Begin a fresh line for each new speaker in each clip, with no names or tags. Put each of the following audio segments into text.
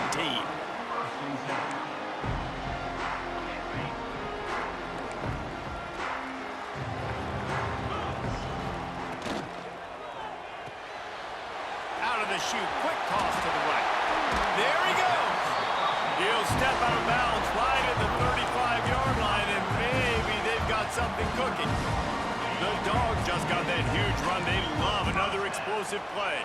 own team. Out of the chute, quick toss to the right. There he goes. He'll step out of bounds right at the 35-yard line, and maybe they've got something cooking. The Dogs just got that huge run. They love another explosive play.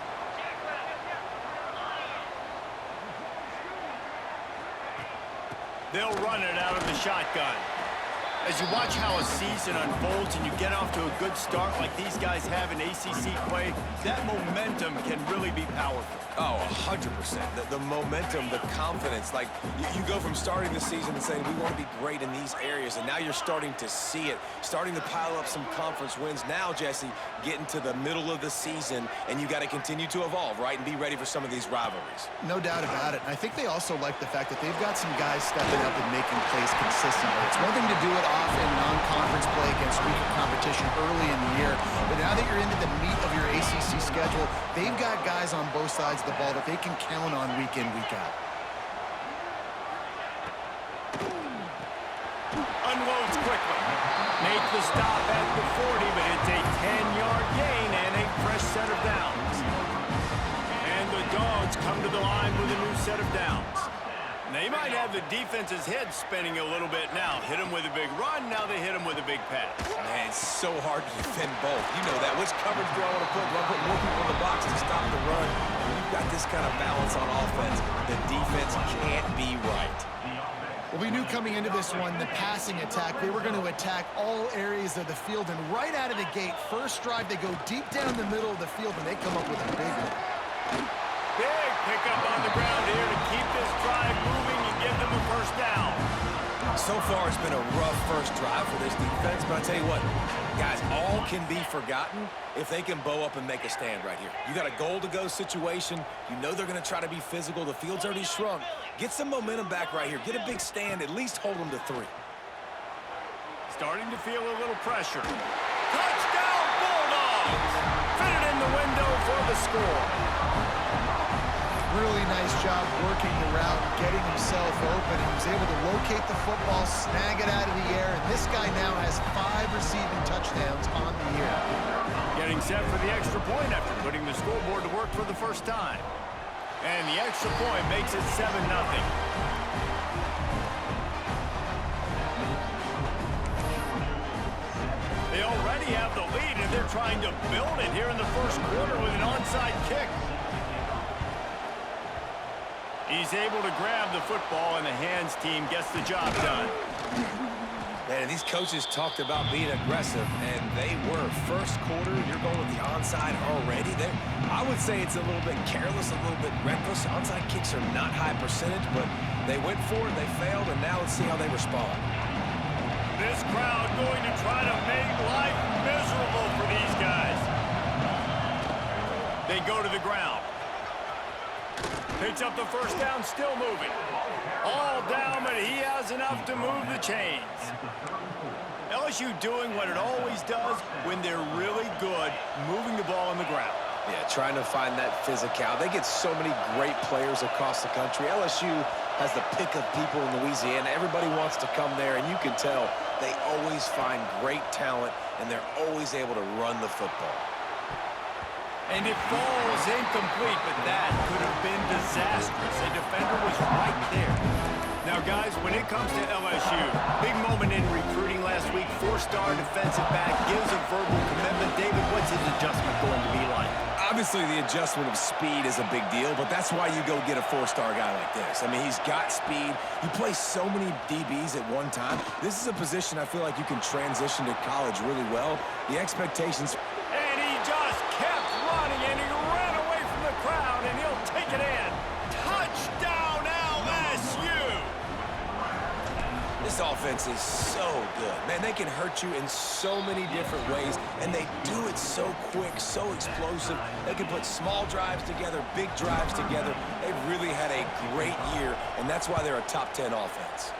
They'll run it out of the shotgun. As you watch how a season unfolds and you get off to a good start like these guys have in ACC play, that momentum can really be powerful.
Oh, 100%. The momentum, the confidence. Like, you go from starting the season and saying, we want to be great in these areas, and now you're starting to see it, starting to pile up some conference wins. Now, Jesse, getting to the middle of the season, and you got to continue to evolve, right, and be ready for some of these rivalries.
No doubt about it. And I think they also like the fact that they've got some guys stepping up and making plays consistently. It's one thing to do it off in non-conference play against weaker competition early in the year, but now that you're into the meat of your ACC schedule, they've got guys on both sides of the ball that they can count on week in, week out.
Unloads quickly. Make the stop at the 40, but it's a 10-yard gain and a fresh set of downs. And the Dogs come to the line with a new set of downs. They might have the defense's head spinning a little bit now. Hit them with a big run, now they hit them with a big pass.
Man, it's so hard to defend both. You know that. Which coverage do I want to put? Do I put more people in the box to stop the run? When you've got this kind of balance on offense, the defense can't be right.
Well, we knew coming into this one, the passing attack, they were going to attack all areas of the field, and right out of the gate, first drive, they go deep down the middle of the field, and they come up with a big one.
Big pickup on the ground here to keep this drive moving and give them a first down.
So far, it's been a rough first drive for this defense, but I tell you what, guys, all can be forgotten if they can bow up and make a stand right here. You got a goal-to-go situation. You know they're going to try to be physical. The field's already shrunk. Get some momentum back right here. Get a big stand. At least hold them to 3.
Starting to feel a little pressure. Touchdown, Bulldogs! Fit it in the window for the score.
Really nice job working the route, getting himself open. He was able to locate the football, snag it out of the air, and this guy now has 5 receiving touchdowns on the year.
Getting set for the extra point after putting the scoreboard to work for the first time. And the extra point makes it 7-0. They already have the lead, and they're trying to build it here in the first quarter with an onside kick. He's able to grab the football, and the hands team gets the job done.
Man, these coaches talked about being aggressive, and they were. First quarter, you're going with the onside already. I would say it's a little bit careless, a little bit reckless. Onside kicks are not high percentage, but they went for it, they failed, and now let's see how they respond.
This crowd going to try to make life miserable for these guys. They go to the ground. Picks up the first down, still moving. All down, but he has enough to move the chains. LSU doing what it always does when they're really good, moving the ball on the ground.
Yeah, trying to find that physicality. They get so many great players across the country. LSU has the pick of people in Louisiana. Everybody wants to come there, and you can tell they always find great talent, and they're always able to run the football.
And it falls incomplete, but that could have been disastrous. A defender was right there. Now, guys, when it comes to LSU, big moment in recruiting last week. 4-star defensive back gives a verbal commitment. David, what's his adjustment going to be like?
Obviously, the adjustment of speed is a big deal, but that's why you go get a 4-star guy like this. I mean, he's got speed. You play so many DBs at one time. This is a position I feel like you can transition to college really well. The expectations...
And he just kept running, and he ran away from the crowd, and he'll take it in. Touchdown, LSU!
This offense is so good. Man, they can hurt you in so many different ways, and they do it so quick, so explosive. They can put small drives together, big drives together. They've really had a great year, and that's why they're a top 10 offense.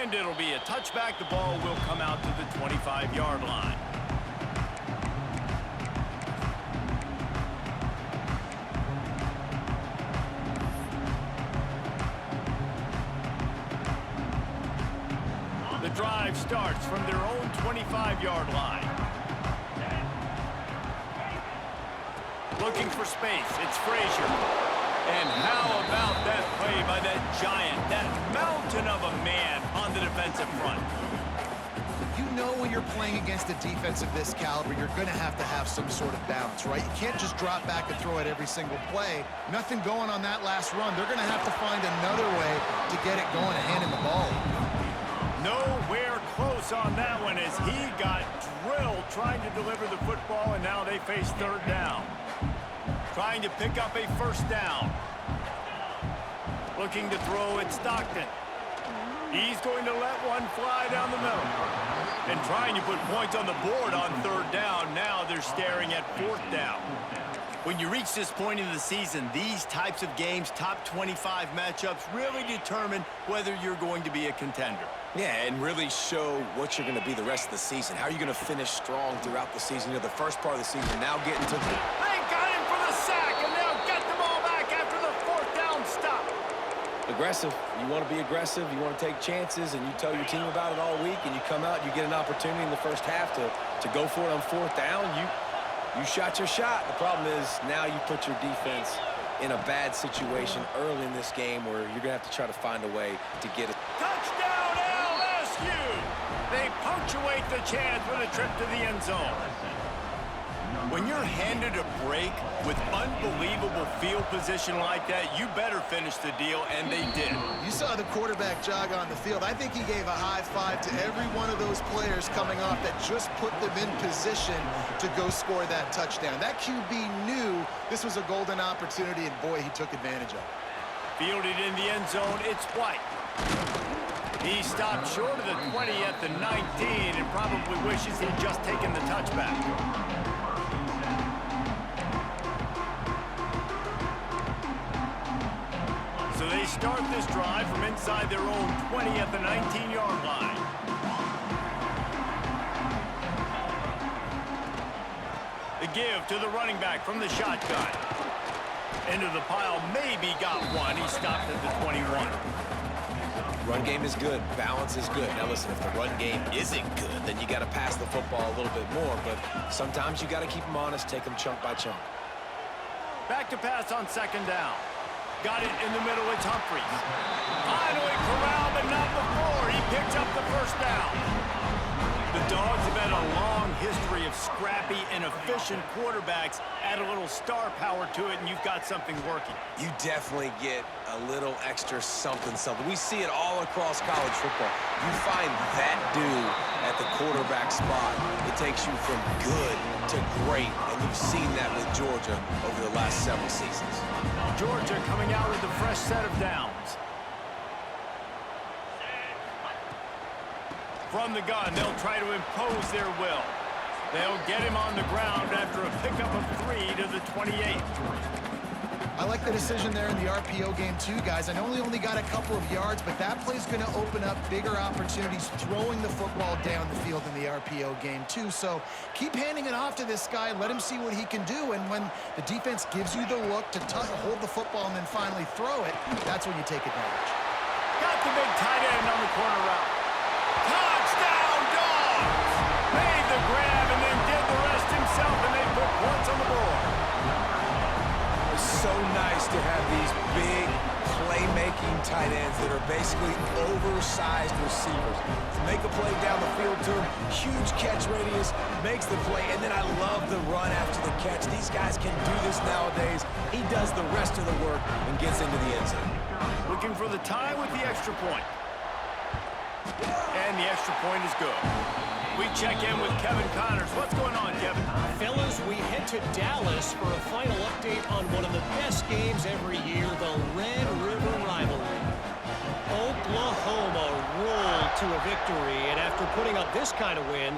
And it'll be a touchback. The ball will come out to the 25-yard line. drive starts from their own 25-yard line. Looking for space, it's Frazier. And how about that play by that giant, that mountain of a man on the defensive front?
You know when you're playing against a defense of this caliber, you're going to have some sort of balance, right? You can't just drop back and throw it every single play. Nothing going on that last run. They're going to have to find another way to get it going and handing the ball.
Nowhere close on that one as he got drilled trying to deliver the football, and now they face third down. Trying to pick up a first down. Looking to throw at Stockton. He's going to let one fly down the middle. And trying to put points on the board on third down. Now they're staring at fourth down. When you reach this point in the season, these types of games, top 25 matchups, really determine whether you're going to be a contender.
Yeah, and really show what you're going to be the rest of the season. How are you going to finish strong throughout the season? You know, the first part of the season, now getting to the...
They got him for the sack, and they'll get the ball back after the fourth down stop.
Aggressive. You want to be aggressive. You want to take chances, and you tell your team about it all week, and you come out, you get an opportunity in the first half to go for it on fourth down. You shot your shot. The problem is now you put your defense in a bad situation early in this game where you're going to have to try to find a way to get it.
Touchdown, LSU! They punctuate the chance with a trip to the end zone. When you're handed a break with unbelievable field position like that, you better finish the deal, and they did.
You saw the quarterback jog on the field. I think he gave a high five to every one of those players coming off that just put them in position to go score that touchdown. That QB knew this was a golden opportunity, and boy, he took advantage of it.
Fielded in the end zone, it's White. He stopped short of the 20 at the 19 and probably wishes he'd just taken the touchback. So they start this drive from inside their own 20 at the 19-yard line. The give to the running back from the shotgun. Into the pile, maybe got one. He stopped at the 21.
Run game is good. Balance is good. Now listen, if the run game isn't good, then you got to pass the football a little bit more. But sometimes you got to keep them honest, take them chunk by chunk.
Back to pass on second down. Got it in the middle, it's Humphries. Finally corralled, but not before. He picks up the first down. The Dogs have had a long history of scrappy and efficient quarterbacks. Add a little star power to it, and you've got something working.
You definitely get a little extra something. We see it all across college football. You find that dude at the quarterback spot, it takes you from good to great, and you've seen that with Georgia over the last several seasons.
Georgia coming out with a fresh set of downs. From the gun, they'll try to impose their will. They'll get him on the ground after a pickup of 3 to the 28.
I like the decision there in the RPO game too, guys. I know he only got a couple of yards, but that play's going to open up bigger opportunities throwing the football down the field in the RPO game too. So keep handing it off to this guy. Let him see what he can do. And when the defense gives you the look to hold the football and then finally throw it, that's when you take advantage.
Got the big tight end on the corner route. Touchdown, Dogs! Made the grab and then did the rest himself, and they put points on the board.
It's so nice to have these big playmaking tight ends that are basically oversized receivers. To make a play down the field to him, huge catch radius, makes the play, and then I love the run after the catch. These guys can do this nowadays. He does the rest of the work and gets into the end zone.
Looking for the tie with the extra point. And the extra point is good. We check in with Kevin Connors. What's going on, Kevin?
Fellas, we head to Dallas for a final update on one of the best games every year, the Red River Rivalry. Oklahoma rolled to a victory, and after putting up this kind of win,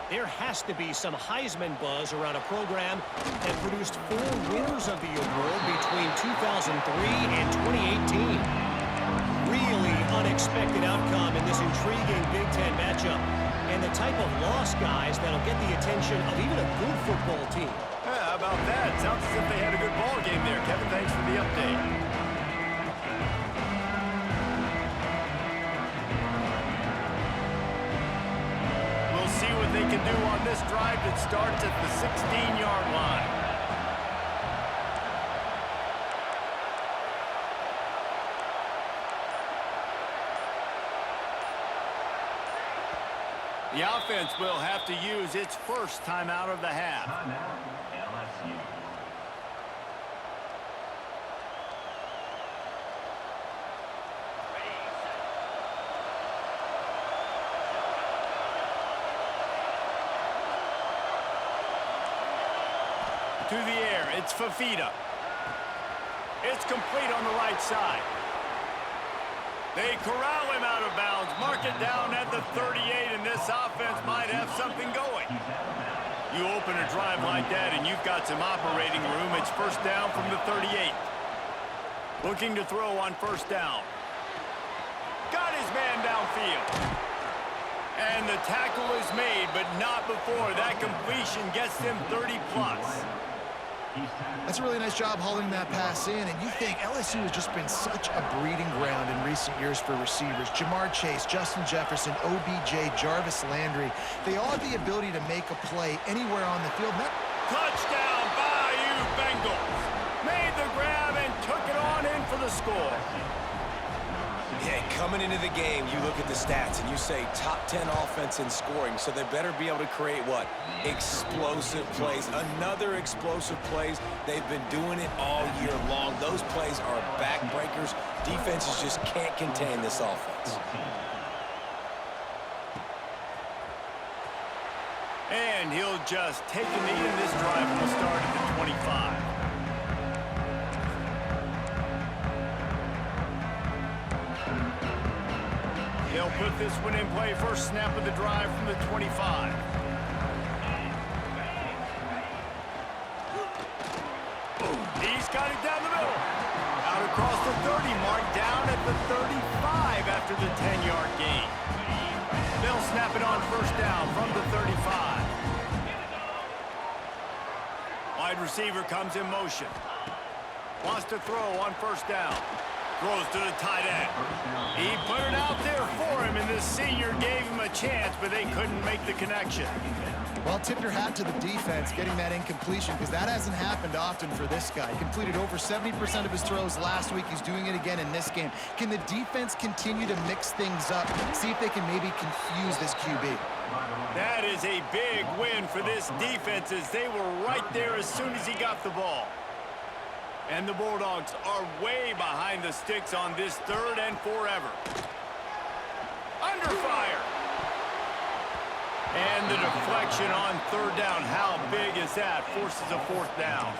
there has to be some Heisman buzz around a program that produced 4 winners of the award between 2003 and 2018. Really unexpected outcome in this intriguing Big Ten matchup, and the type of loss, guys, that'll get the attention of even a good football team.
Yeah, how about that? Sounds as if they had a good ball game there. Kevin, thanks for the update. this drive that starts at the 16-yard line. The offense will have to use its first timeout of the half.
LSU.
To the air, it's Fafita. It's complete on the right side. They corral him out of bounds, mark it down at the 38, and this offense might have something going. You open a drive like that, and you've got some operating room. It's first down from the 38. Looking to throw on first down. Got his man downfield. And the tackle is made, but not before that completion gets them 30-plus.
That's a really nice job hauling that pass in, and you think LSU has just been such a breeding ground in recent years for receivers. Jamar Chase, Justin Jefferson, OBJ, Jarvis Landry. They all have the ability to make a play anywhere on the field.
Touchdown, Bayou Bengals. Made the grab and took it on in for the score.
Yeah, coming into the game, you look at the stats and you say top 10 offense in scoring, so they better be able to create what? Explosive plays. Another explosive plays. They've been doing it all year long. Those plays are backbreakers. Defenses just can't contain this offense.
And he'll just take a knee, and this drive will start at the 25. They'll put this one in play. First snap of the drive from the 25. He's got it down the middle. Out across the 30, marked down at the 35 after the 10-yard gain. They'll snap it on first down from the 35. Wide receiver comes in motion. Wants to throw on first down. Throws to the tight end. He put it out there for him, and the senior gave him a chance, but they couldn't make the connection.
Well, tip your hat to the defense getting that incompletion, because that hasn't happened often for this guy. He completed over 70% of his throws last week. He's doing it again in this game. Can the defense continue to mix things up, see if they can maybe confuse this QB?
That is a big win for this defense, as they were right there as soon as he got the ball. And the Bulldogs are way behind the sticks on this third and forever. Under fire. And the deflection on third down. How big is that? Forces a fourth down.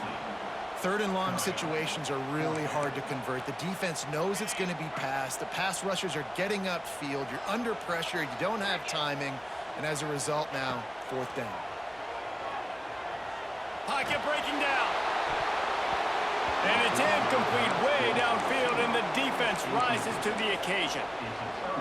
Third and long situations are really hard to convert. The defense knows it's going to be passed. The pass rushers are getting upfield. You're under pressure. You don't have timing. And as a result now, fourth down.
Pocket breaking down. And it's incomplete way downfield, and the defense rises to the occasion.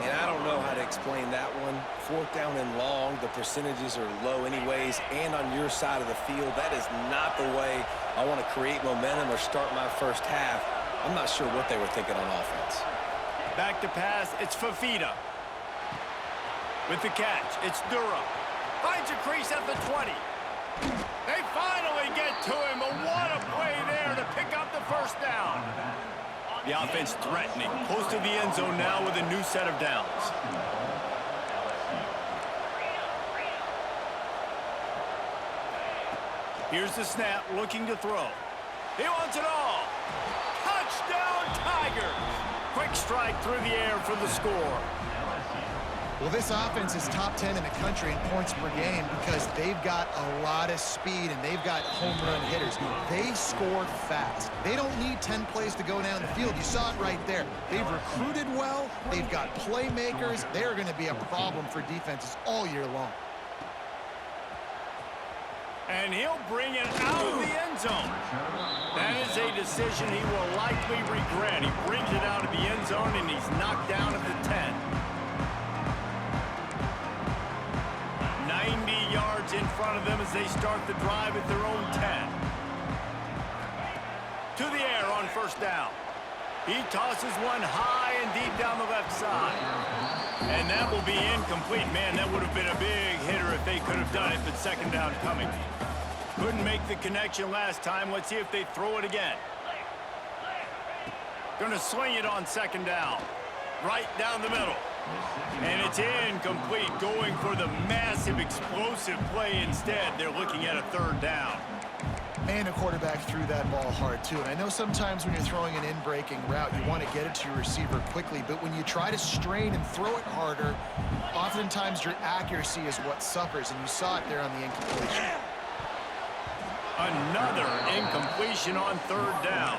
And I don't know how to explain that one. Fourth down and long, the percentages are low anyways, and on your side of the field, that is not the way I want to create momentum or start my first half. I'm not sure what they were thinking on offense.
Back to pass, it's Fafita. With the catch, it's Durham. Finds a crease at the 20. They finally get to him, but what a play there to pick up the first down. The offense threatening, close to the end zone now with a new set of downs. Here's the snap, looking to throw. He wants it all. Touchdown, Tigers! Quick strike through the air for the score.
Well, this offense is top 10 in the country in points per game because they've got a lot of speed and they've got home run hitters. They score fast. They don't need 10 plays to go down the field. You saw it right there. They've recruited well. They've got playmakers. They're going to be a problem for defenses all year long.
And he'll bring it out of the end zone. That is a decision he will likely regret. He brings it out of the end zone, and he's knocked down at the 10. 90 yards in front of them as they start the drive at their own 10. To the air on first down. He tosses one high and deep down the left side. And that will be incomplete. Man, that would have been a big hitter if they could have done it, but second down coming. Couldn't make the connection last time. Let's see if they throw it again. Gonna swing it on second down. Right down the middle. And it's incomplete, going for the massive explosive play instead. They're looking at a third down.
And the quarterback threw that ball hard, too. And I know sometimes when you're throwing an in-breaking route, you want to get it to your receiver quickly. But when you try to strain and throw it harder, oftentimes your accuracy is what suffers. And you saw it there on the incompletion.
Another incompletion on third down.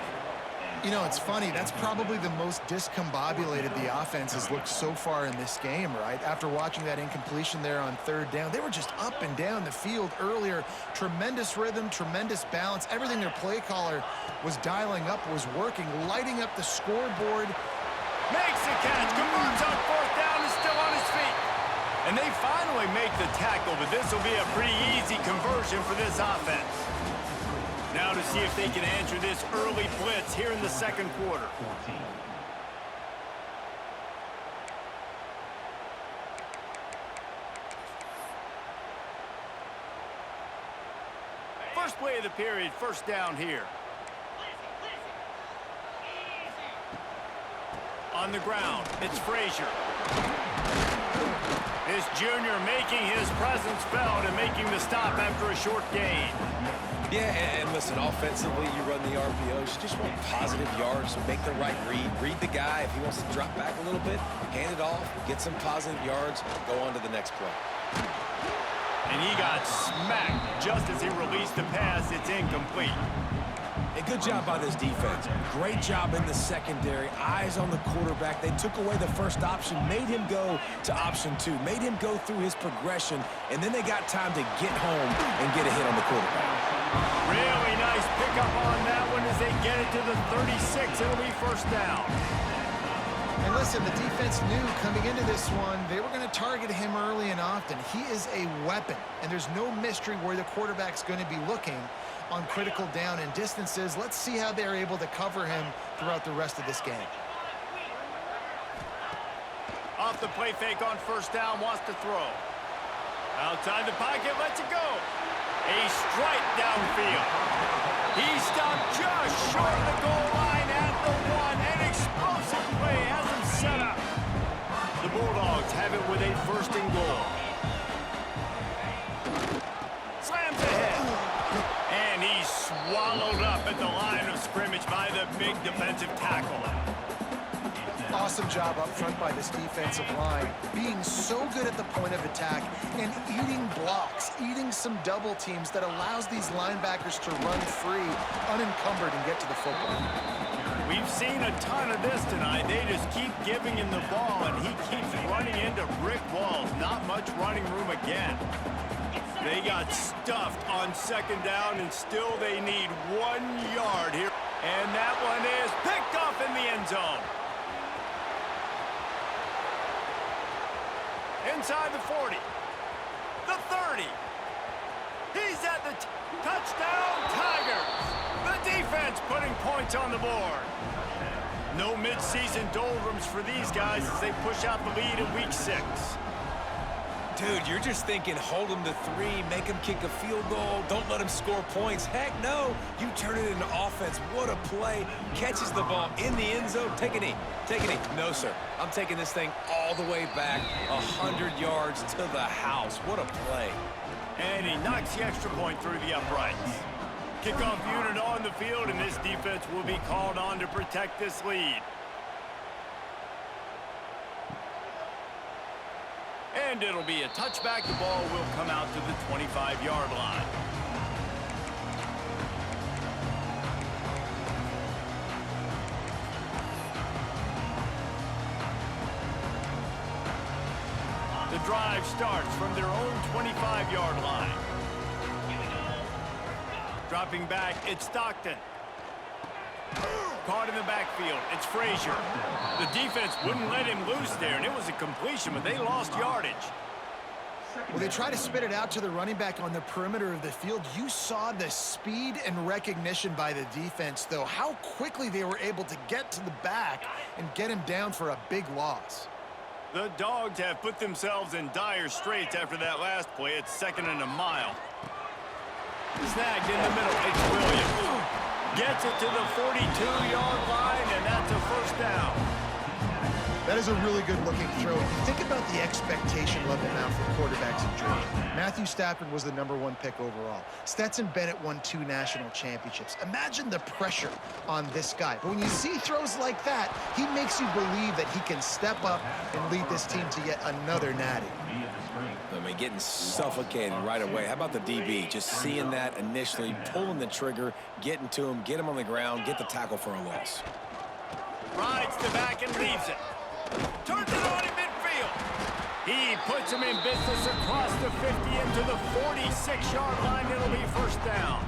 You know, it's funny. That's probably the most discombobulated the offense has looked so far in this game, right? After watching that incompletion there on third down, they were just up and down the field earlier. Tremendous rhythm, tremendous balance. Everything their play caller was dialing up was working, lighting up the scoreboard.
Makes the catch, converts on fourth down, is still on his feet. And they finally make the tackle, but this will be a pretty easy conversion for this offense. Now to see if they can answer this early blitz here in the second quarter.
14.
First play of the period, first down here. On the ground, it's Frazier. This junior making his presence felt and making the stop after a short gain.
Yeah, and listen, offensively, you run the RPOs. You just want positive yards, make the right read. Read the guy. If he wants to drop back a little bit, hand it off, get some positive yards, go on to the next play.
And he got smacked just as he released the pass. It's incomplete.
A good job by this defense. Great job in the secondary. Eyes on the quarterback. They took away the first option, made him go to option 2, made him go through his progression, and then they got time to get home and get a hit on the quarterback.
Really nice pickup on that one as they get it to the 36. It'll be first down.
And listen, the defense knew coming into this one, they were going to target him early and often. He is a weapon, and there's no mystery where the quarterback's going to be looking on critical down and distances. Let's see how they're able to cover him throughout the rest of this game.
Off the play fake on first down, wants to throw. Outside the pocket, lets it go. A strike downfield. He stopped just short of the goal line at the 1. An explosive play has him set up. The Bulldogs have it with a first and goal. Slams ahead. And he's swallowed up at the line of scrimmage by the big defensive tackle.
Awesome job up front by this defensive line, being so good at the point of attack and eating blocks, eating some double teams that allows these linebackers to run free, unencumbered, and get to the football.
We've seen a ton of this tonight. They just keep giving him the ball, and he keeps running into brick walls. Not much running room again. They got stuffed on second down, and still they need 1 yard here. And that one is picked off in the end zone. Inside the 40, the 30. He's at the touchdown, Tigers. The defense putting points on the board. No mid-season doldrums for these guys as they push out the lead in week 6.
Dude, you're just thinking hold him to 3, make him kick a field goal, don't let him score points. Heck no, you turn it into offense. What a play. Catches the ball in the end zone. Take a knee. Take a knee. No, sir. I'm taking this thing all the way back 100 yards to the house. What a play.
And he knocks the extra point through the uprights. Kickoff unit on the field, and this defense will be called on to protect this lead. And it'll be a touchback. The ball will come out to the 25-yard line. The drive starts from their own 25-yard line. Dropping back, it's Stockton. Caught in the backfield, it's Frazier. The defense wouldn't let him loose there, and it was a completion, but they lost yardage.
Well, they try to spit it out to the running back on the perimeter of the field. You saw the speed and recognition by the defense, though, how quickly they were able to get to the back and get him down for a big loss.
The Dogs have put themselves in dire straits after that last play. It's 2nd and a mile. Snagged in the middle. It's Williams. Gets it to the 42-yard line, and that's a first down.
That is a really good-looking throw. Think about the expectation level now for quarterbacks in Georgia. Matthew Stafford was the #1 pick overall. Stetson Bennett won 2 national championships. Imagine the pressure on this guy. But when you see throws like that, he makes you believe that he can step up and lead this team to yet another natty.
I mean, getting suffocated right away. How about the DB? Just seeing that initially, pulling the trigger, getting to him, get him on the ground, get the tackle for a loss.
Rides the back and leaves it. Turns it on in midfield. He puts him in business across the 50 into the 46-yard line. It'll be first down.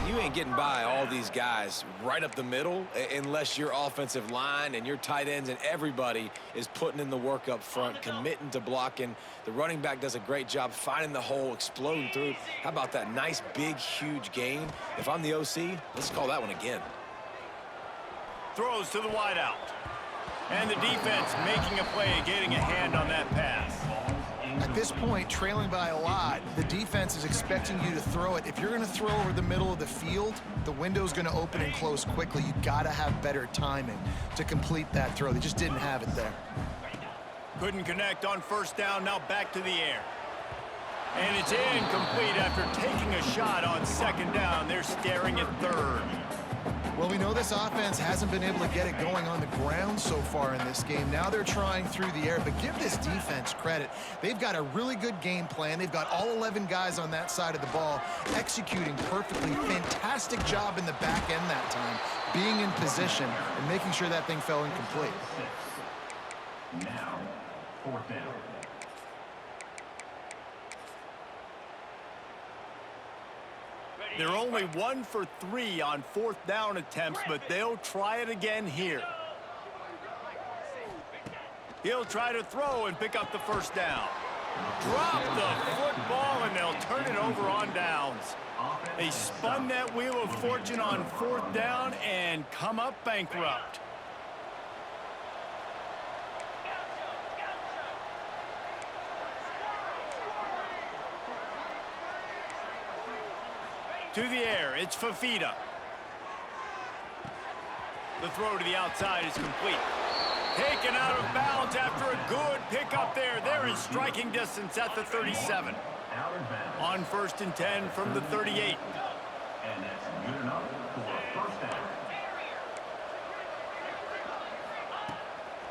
You ain't getting by all these guys right up the middle unless your offensive line and your tight ends and everybody is putting in the work up front, committing to blocking. The running back does a great job finding the hole, exploding through. How about that nice, big, huge gain? If I'm the OC, let's call that one again.
Throws to the wideout. And the defense making a play, getting a hand on that pass.
At this point, trailing by a lot, the defense is expecting you to throw it. If you're going to throw over the middle of the field, the window's going to open and close quickly. You've got to have better timing to complete that throw. They just didn't have it there.
Couldn't connect on first down, now back to the air. And it's incomplete after taking a shot on 2nd down. They're staring at 3rd.
Well, we know this offense hasn't been able to get it going on the ground so far in this game. Now they're trying through the air, but give this defense credit. They've got a really good game plan. They've got all 11 guys on that side of the ball executing perfectly. Fantastic job in the back end that time, being in position and making sure that thing fell incomplete.
Now, 4th down.
They're only 1 for 3 on 4th down attempts, but they'll try it again here. He'll try to throw and pick up the first down. Drop the football, and they'll turn it over on downs. They spun that wheel of fortune on 4th down and come up bankrupt. To the air, it's Fafita. The throw to the outside is complete. Taken out of bounds after a good pickup there. They're in striking distance at the 37. On 1st and 10 from the 38.
And that's good enough for a first down.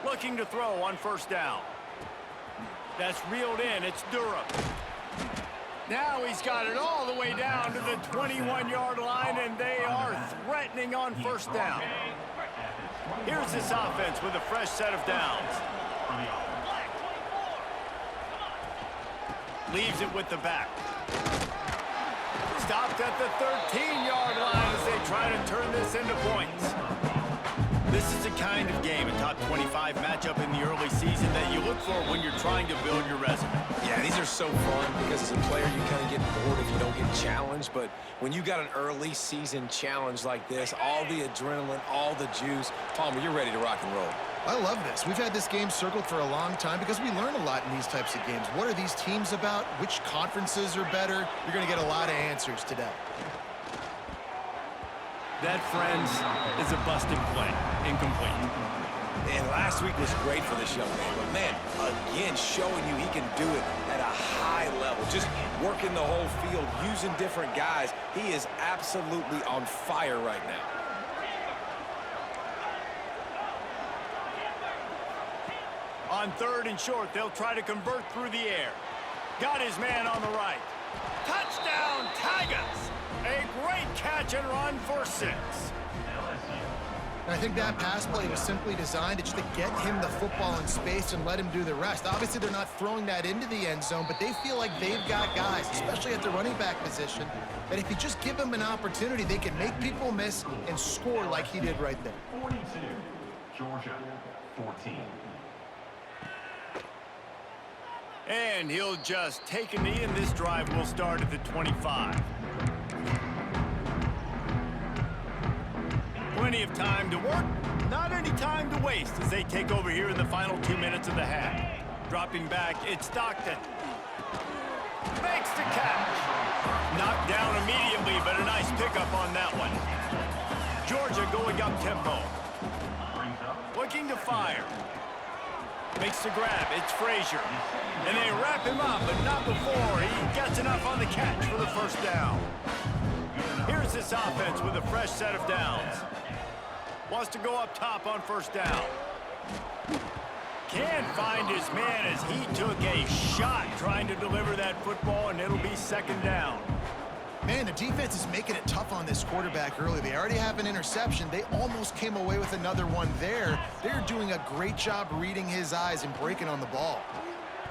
Looking to throw on 1st down. That's reeled in. It's Durham. Now he's got it all the way down to the 21-yard line, and they are threatening on 1st down. Here's this offense with a fresh set of downs. Leaves it with the back. Stopped at the 13-yard line as they try to turn this into points. This is the kind of game, a top 25 matchup in the early season that you look for when you're trying to build your resume.
Yeah, these are so fun because as a player you kind of get bored if you don't get challenged, but when you got an early season challenge like this, all the adrenaline, all the juice, Palmer, you're ready to rock and roll.
I love this. We've had this game circled for a long time because we learn a lot in these types of games. What are these teams about? Which conferences are better? You're going to get a lot of answers today.
That, friends, is a busted play. Incomplete.
And last week was great for this young man, but man, again, showing you he can do it at a high level. Just working the whole field, using different guys. He is absolutely on fire right now.
On 3rd and short, they'll try to convert through the air. Got his man on the right. Touchdown, Tigers! A great catch and run for 6.
And I think that pass play was simply designed just to get him the football in space and let him do the rest. Obviously, they're not throwing that into the end zone, but they feel like they've got guys, especially at the running back position, that if you just give them an opportunity, they can make people miss and score like he did right there.
42, Georgia, 14.
And he'll just take a knee, and this drive will start at the 25. Plenty of time to work, not any time to waste as they take over here in the final 2 minutes of the half. Dropping back, it's Stockton. Makes the catch. Knocked down immediately, but a nice pickup on that one. Georgia going up tempo. Looking to fire. Makes the grab, it's Frazier. And they wrap him up, but not before he gets enough on the catch for the first down. Here's this offense with a fresh set of downs. Wants to go up top on first down. Can't find his man as he took a shot trying to deliver that football, and it'll be second down.
Man, the defense is making it tough on this quarterback early. They already have an interception. They almost came away with another one there. They're doing a great job reading his eyes and breaking on the ball.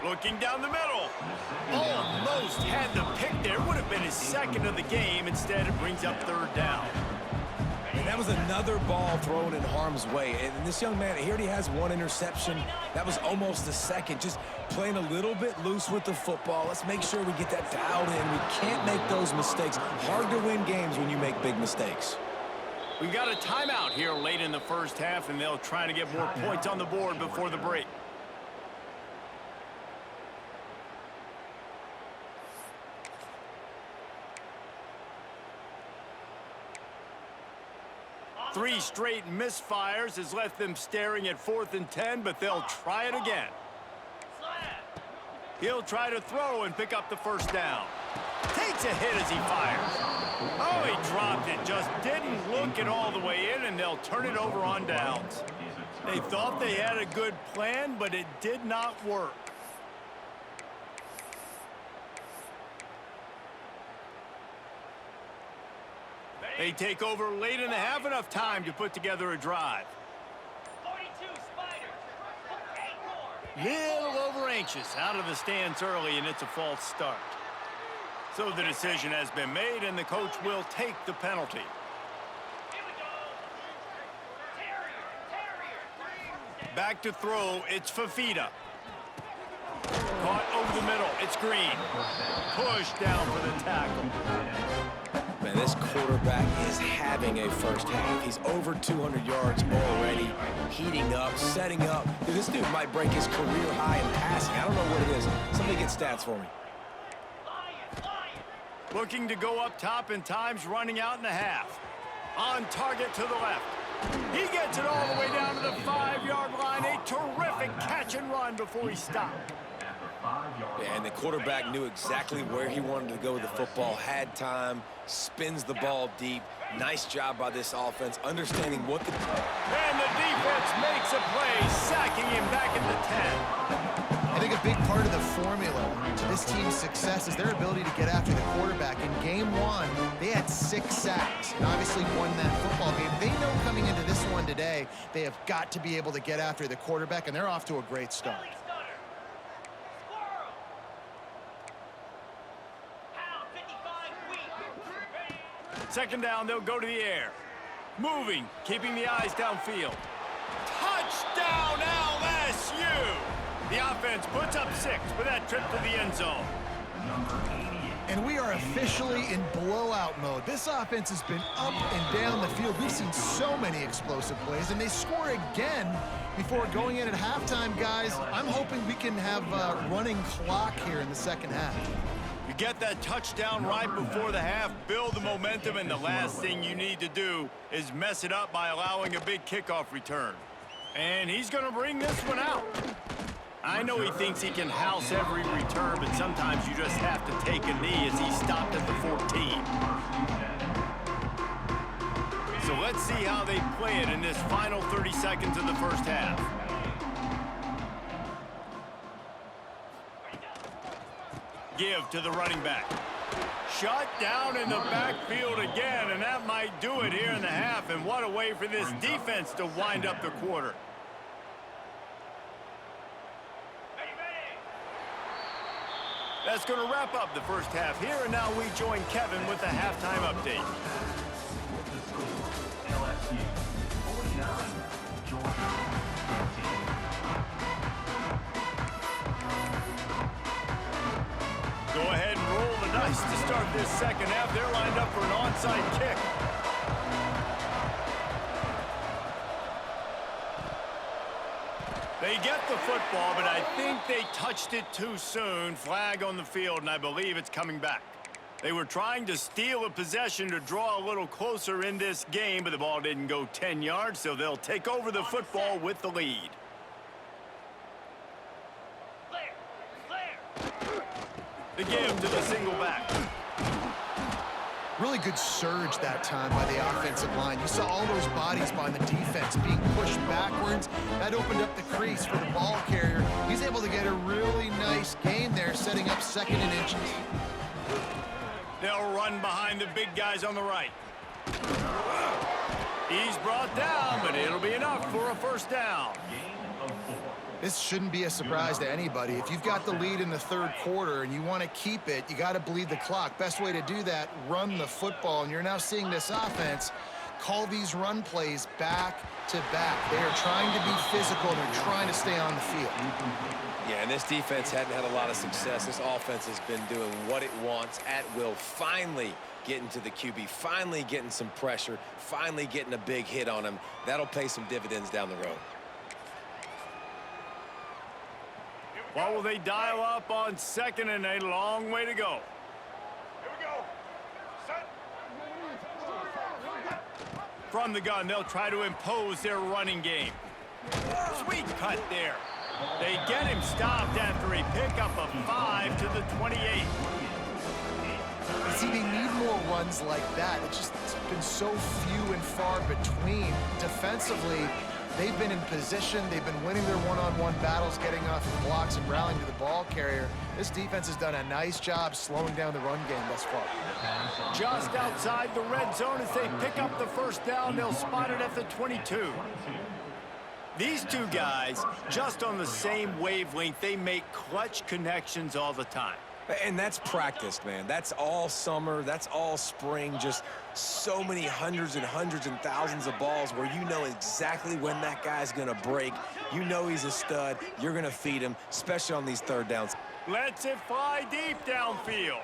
Looking down the middle. Almost had the pick there. Would have been his second of the game. Instead, it brings up third down.
And that was another ball thrown in harm's way. And this young man, he already has one interception. That was almost the second. Just playing a little bit loose with the football. Let's make sure we get that dialed in. We can't make those mistakes. Hard to win games when you make big mistakes.
We've got a timeout here late in the first half, and they'll try to get more points on the board before the break. Three straight misfires has left them staring at 4th and 10, but they'll try it again. He'll try to throw and pick up the first down. Takes a hit as he fires. Oh, he dropped it. Just didn't look it all the way in, and they'll turn it over on downs. They thought they had a good plan, but it did not work. They take over late and have enough time to put together a drive.
42 Spiders.
Little over anxious out of the stands early, and it's a false start. So the decision has been made, and the coach will take the penalty.
Here we go. Terrier.
Back to throw, it's Fafita. Caught over the middle, it's Green. Pushed down for the tackle.
Man, this quarterback is having a first half. He's over 200 yards already, heating up, setting up. Dude, this dude might break his career high in passing. I don't know what it is. Somebody get stats for me.
Looking to go up top, and time's running out in the half. On target to the left. He gets it all the way down to the 5-yard line. A terrific catch and run before he stopped.
Yeah, and the quarterback knew exactly where he wanted to go with the football, had time, spins the ball deep. Nice job by this offense, understanding what the...
And the defense makes a play, sacking him back at the 10.
I think a big part of the formula to this team's success is their ability to get after the quarterback. In game one, they had 6 sacks and obviously won that football game. They know coming into this one today, they have got to be able to get after the quarterback, and they're off to a great start.
Second down, they'll go to the air. Moving, keeping the eyes downfield. Touchdown, LSU! The offense puts up 6 with that trip to the end zone.
And we are officially in blowout mode. This offense has been up and down the field. We've seen so many explosive plays, and they score again before going in at halftime, guys. I'm hoping we can have a running clock here in the second half.
You get that touchdown right before the half, build the momentum, and the last thing you need to do is mess it up by allowing a big kickoff return. And he's going to bring this one out. I know he thinks he can house every return, but sometimes you just have to take a knee as he stopped at the 14. So let's see how they play it in this final 30 seconds of the first half. Give to the running back. Shut down in the backfield again, and that might do it here in the half. And what a way for this defense to wind up the quarter. That's going to wrap up the first half here, and now we join Kevin with the halftime update.
LSU 49, Georgia 14.
Nice to start this second half. They're lined up for an onside kick. They get the football, but I think they touched it too soon. Flag on the field, and I believe it's coming back. They were trying to steal a possession to draw a little closer in this game, but the ball didn't go 10 yards, so they'll take over the football with the lead. The give to the single back.
Really good surge that time by the offensive line. You saw all those bodies behind the defense being pushed backwards. That opened up the crease for the ball carrier. He's able to get a really nice gain there, setting up 2nd and inches.
They'll run behind the big guys on the right. He's brought down, but it'll be enough for a first down.
This shouldn't be a surprise to anybody. If you've got the lead in the 3rd quarter and you want to keep it, you got to bleed the clock. Best way to do that, run the football. And you're now seeing this offense call these run plays back to back. They are trying to be physical. They're trying to stay on the field.
Yeah, and this defense hadn't had a lot of success. This offense has been doing what it wants at will. Finally getting to the QB, finally getting some pressure, finally getting a big hit on him. That'll pay some dividends down the road.
What will they dial up on 2nd and a long way to go?
Here we go. Set.
From the gun, they'll try to impose their running game. Sweet cut there. They get him stopped after a pickup of 5 to the 28.
See, they need more runs like that. It's been so few and far between. Defensively, they've been in position. They've been winning their one-on-one battles, getting off the blocks and rallying to the ball carrier. This defense has done a nice job slowing down the run game thus far.
Just outside the red zone as they pick up the first down. They'll spot it at the 22. These two guys, just on the same wavelength, they make clutch connections all the time.
And that's practice, man. That's all summer. That's all spring. Just so many hundreds and thousands of balls where you know exactly when that guy's going to break. You know he's a stud. You're going to feed him, especially on these 3rd downs.
Lets it fly deep downfield.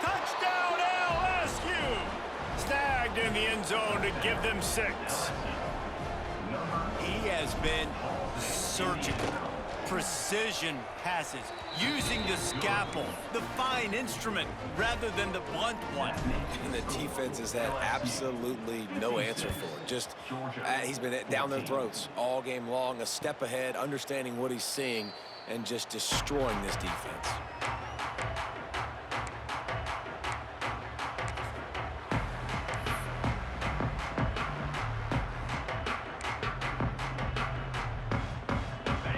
Touchdown LSU! Snagged in the end zone to give them 6. He has been surgical. Precision passes, using the scalpel, the fine instrument, rather than the blunt one.
And the defense has had absolutely no answer for it. Just, he's been down their throats all game long, a step ahead, understanding what he's seeing, and just destroying this defense.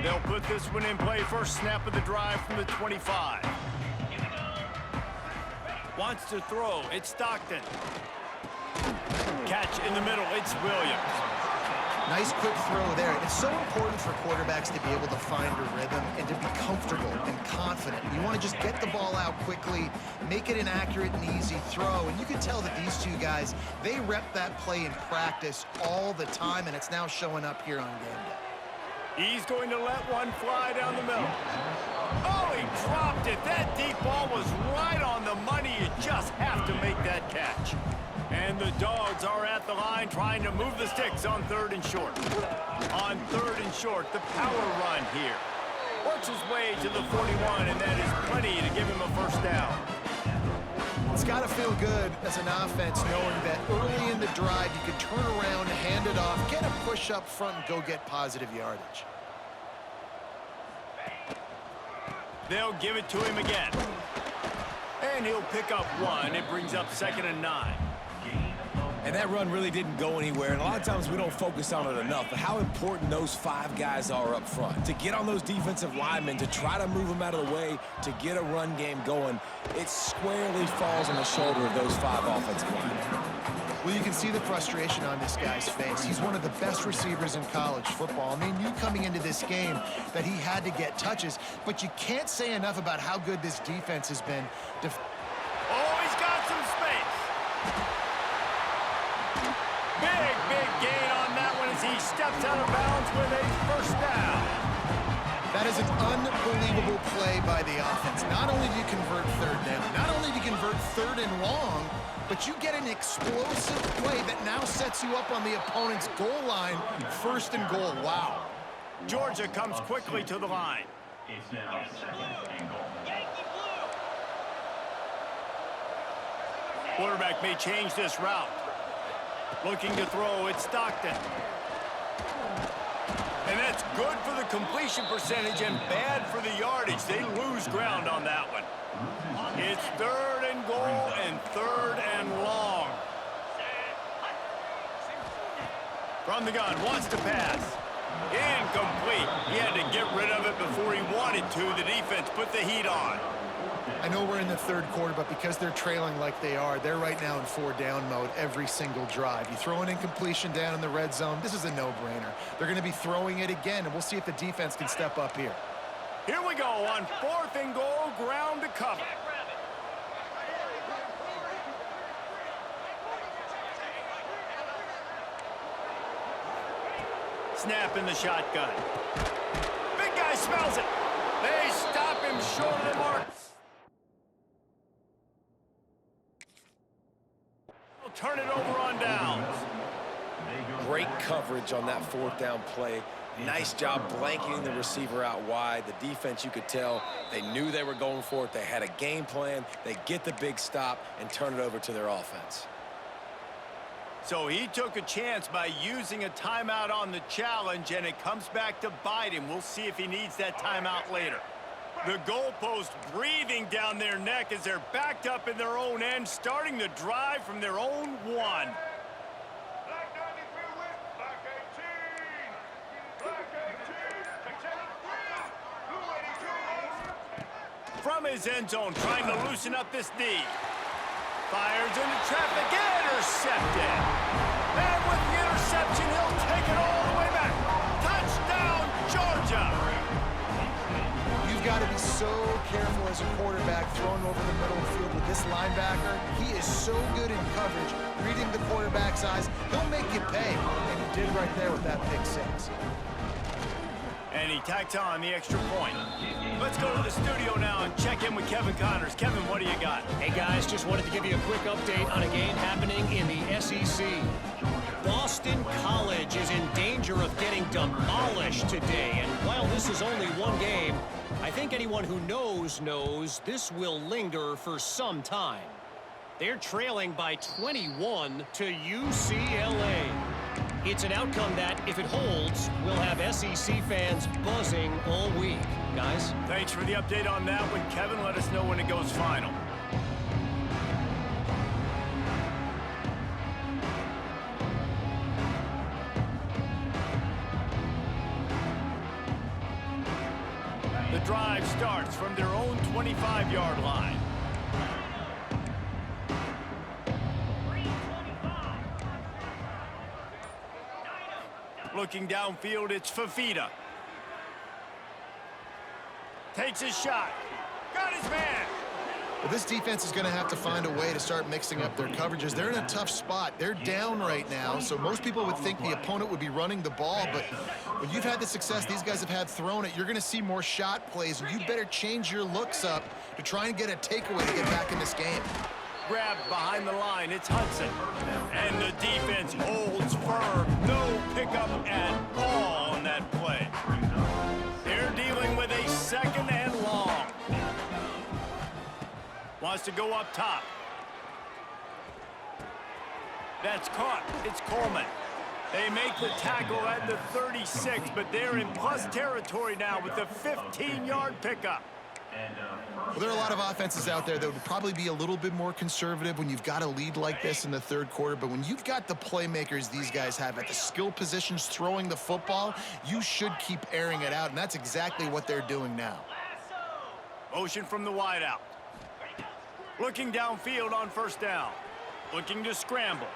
They'll put this one in play. First snap of the drive from the 25. Wants to throw. It's Stockton. Catch in the middle. It's Williams.
Nice quick throw there. It's so important for quarterbacks to be able to find a rhythm and to be comfortable and confident. You want to just get the ball out quickly, make it an accurate and easy throw. And you can tell that these two guys, they rep that play in practice all the time, and it's now showing up here on game day.
He's going to let one fly down the middle. Oh, he dropped it. That deep ball was right on the money. You just have to make that catch. And the Dogs are at the line trying to move the sticks on 3rd and short. On 3rd and short, the power run here. Works his way to the 41, and that is plenty to give him a first down.
It's got to feel good as an offense knowing that early in the drive you can turn around, hand it off, get a push up front, and go get positive yardage.
They'll give it to him again. And he'll pick up 1. It brings up 2nd and 9.
And that run really didn't go anywhere. And a lot of times we don't focus on it enough. But how important those 5 guys are up front. To get on those defensive linemen, to try to move them out of the way, to get a run game going, it squarely falls on the shoulder of those 5 offensive linemen.
Well, you can see the frustration on this guy's face. He's one of the best receivers in college football. I mean, you coming into this game that he had to get touches, but you can't say enough about how good this defense has been.
Oh, he's got some space. Big gain on that one as he steps out of bounds with a first down.
That That is an unbelievable play by the offense. Not only do you convert third down, not only do you convert third and long, but you get an explosive play that now sets you up on the opponent's goal line, first and goal. Wow.
Georgia comes quickly to the line.
It's now second and goal.
Quarterback may change this route. Looking to throw, it's Stockton. And that's good for the completion percentage and bad for the yardage. They lose ground on that one. It's third and goal and third and long. From the gun, wants to pass. Incomplete. He had to get rid of it before he wanted to. The defense put the heat on.
I know we're in the third quarter, but because they're trailing like they are, they're right now in 4-down mode every single drive. You throw an incompletion down in the red zone, this is a no-brainer. They're going to be throwing it again, and we'll see if the defense can step up here.
Here we go on fourth and goal, ground to cover. Snap in the shotgun. Big guy smells it. They stop him short of the mark. They'll turn it over on downs.
Great coverage on that fourth down play. Nice job blanketing the receiver out wide. The defense, you could tell, they knew they were going for it. They had a game plan. They get the big stop and turn it over to their offense.
So he took a chance by using a timeout on the challenge, and it comes back to bite him. We'll see if he needs that timeout later. The goalpost breathing down their neck as they're backed up in their own end, starting the drive from their own one.
Black 93 win. Black 18. Black 18. Protect blue 82.
From his end zone, trying to loosen up this D. Fires into traffic, intercepted. And with the interception, he'll take it all the way back. Touchdown, Georgia.
You've got to be so careful as a quarterback throwing over the middle of the field with this linebacker. He is so good in coverage, reading the quarterback's eyes. He'll make you pay, and he did right there with that pick six.
And he tacked on the extra point. Let's go to the studio now and check in with Kevin Connors. Kevin, what do you got?
Hey guys, just wanted to give you a quick update on a game happening in the SEC. Boston College is in danger of getting demolished today, and while this is only one game, I think anyone who knows this will linger for some time. They're trailing by 21 to UCLA. It's an outcome that, if it holds, will have SEC fans buzzing all week. Guys?
Thanks for the update on that one, Kevin. Let us know when it goes final. The drive starts from their own 25-yard line. Looking downfield, it's Fafita. Takes his shot. Got his man.
Well, this defense is going to have to find a way to start mixing up their coverages. They're in a tough spot. They're down right now, so most people would think the opponent would be running the ball, but when you've had the success these guys have had throwing it, you're going to see more shot plays, and you better change your looks up to try and get a takeaway to get back in this game.
Grabbed behind the line, it's Hudson. And the defense holds firm. No pickup at all on that play. They're dealing with a second and long. Wants to go up top. That's caught. It's Coleman. They make the tackle at the 36, but they're in plus territory now with the 15-yard pickup.
Well, there are a lot of offenses out there that would probably be a little bit more conservative when you've got a lead like this in the third quarter, but when you've got the playmakers these guys have at the skill positions throwing the football, you should keep airing it out, and that's exactly what they're doing now.
Motion from the wideout. Looking downfield on first down. Looking to scramble.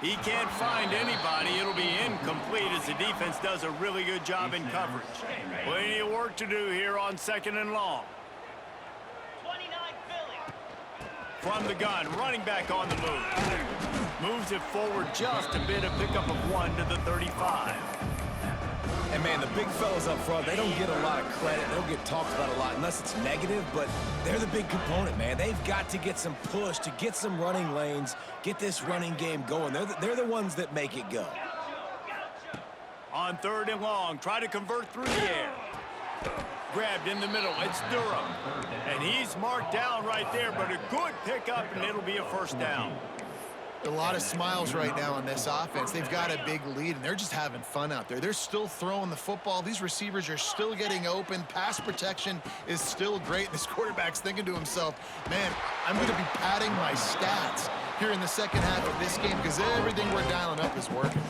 He can't find anybody. It'll be incomplete as the defense does a really good job in coverage. Plenty of work to do here on second and long. From the gun, running back on the move. Moves it forward just a bit, a pickup of 1 to the 35.
And, man, the big fellas up front, they don't get a lot of credit. They don't get talked about a lot unless it's negative, but they're the big component, man. They've got to get some push to get some running lanes, get this running game going. They're the ones that make it go.
On 3rd and long, try to convert through the air. Grabbed in the middle, it's Durham. And he's marked down right there, but a good pickup, and it'll be a first down.
A lot of smiles right now on this offense. They've got a big lead, and they're just having fun out there. They're still throwing the football. These receivers are still getting open. Pass protection is still great. This quarterback's thinking to himself, man, I'm going to be padding my stats here in the second half of this game because everything we're dialing up is working.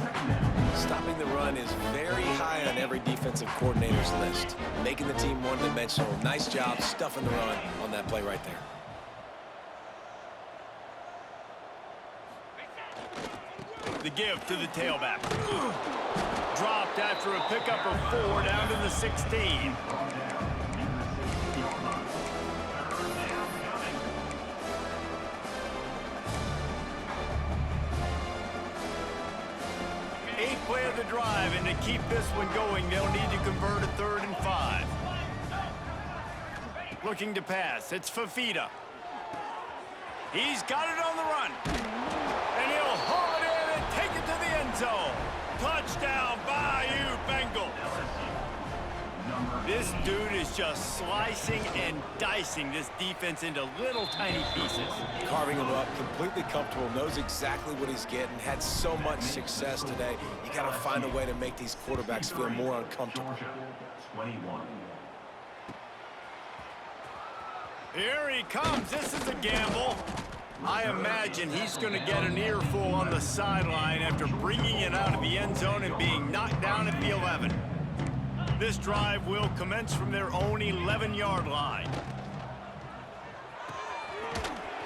Stopping the run is very high on every defensive coordinator's list. Making the team one-dimensional. Nice job stuffing the run on that play right there.
The give to the tailback. Dropped after a pickup of 4 down to the 16. Eighth play of the drive, and to keep this one going, they'll need to convert a 3rd and 5. Looking to pass, it's Fafita. He's got it on the run. And he'll haul it in and take it to the end zone. Touchdown, Bayou Bengals. This dude is just slicing and dicing this defense into little tiny pieces.
Carving him up, completely comfortable, knows exactly what he's getting, had so much success today. You got to find a way to make these quarterbacks feel more uncomfortable.
21.
Here he comes. This is a gamble. I imagine he's going to get an earful on the sideline after bringing it out of the end zone and being knocked down at the 11. This drive will commence from their own 11-yard line.